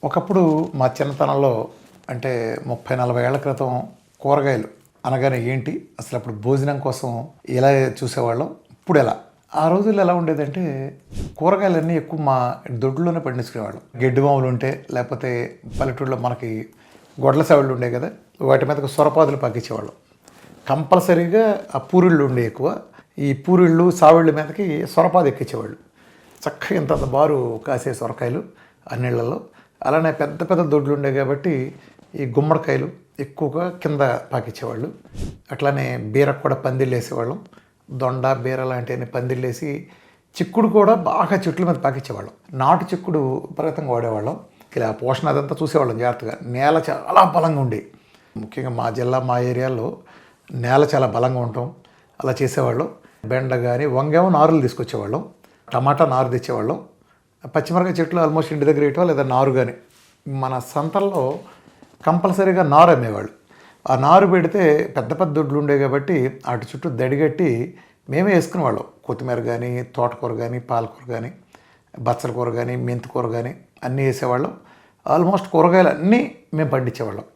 ఒకప్పుడు మా చిన్నతనంలో అంటే 30-40 ఏళ్ల క్రితం కూరగాయలు అనగానే ఏంటి అసలు అప్పుడు భోజనం కోసం ఎలా చూసేవాళ్ళం ఇప్పుడు ఎలా ఆ రోజుల్లో ఎలా ఉండేదంటే కూరగాయలన్నీ ఎక్కువ మా దొడ్లోనే పండించుకునేవాళ్ళం గెడ్డి మాములు ఉంటే లేకపోతే పల్లెటూరులో మనకి గొడ్ల సావిళ్ళు ఉండే కదా వాటి మీదకి సొరపాదులు పాకించేవాళ్ళం కంపల్సరీగా ఆ పూరిళ్ళు ఉండే ఎక్కువ ఈ పూరిళ్ళు సావిళ్ళ మీదకి సొరపాదు ఎక్కించేవాళ్ళు చక్కగా ఇంత బారు కాసే సొరకాయలు అన్నిళ్లలో అలానే పెద్ద పెద్ద దొడ్లు ఉండే కాబట్టి ఈ గుమ్మడికాయలు ఎక్కువగా కింద పాకించేవాళ్ళు అట్లానే బీరకు కూడా పందిళ్ళు వేసేవాళ్ళం దొండ బీర లాంటివన్నీ పందిళ్ళు వేసి చిక్కుడు కూడా బాగా చెట్ల మీద పాకించేవాళ్ళం నాటు చిక్కుడు విపరీతంగా వాడేవాళ్ళం ఇలా పోషణ అదంతా చూసేవాళ్ళం జాగ్రత్తగా నేల చాలా బలంగా ఉండే ముఖ్యంగా మా జిల్లా మా ఏరియాలో నేల చాలా బలంగా ఉండటం అలా చేసేవాళ్ళం బెండ కానీ వంగేమో నారులు తీసుకొచ్చేవాళ్ళం టమాటా నారు తెచ్చేవాళ్ళం పచ్చిమిరకాయ చెట్లు ఆల్మోస్ట్ ఇంటి దగ్గర వేయటం లేదా నారు కానీ మన సంతల్లో కంపల్సరీగా నారు అమ్మేవాళ్ళు ఆ నారు పెడితే పెద్ద పెద్ద దొడ్లు ఉండే కాబట్టి వాటి చుట్టూ దడిగట్టి మేమే వేసుకునేవాళ్ళం కొత్తిమీర కానీ తోటకూర కానీ పాలకూర కానీ బచ్చల కూర కానీ మెంతి కూర కానీ అన్నీ వేసేవాళ్ళం ఆల్మోస్ట్ కూరగాయలు అన్నీ మేము పండించేవాళ్ళం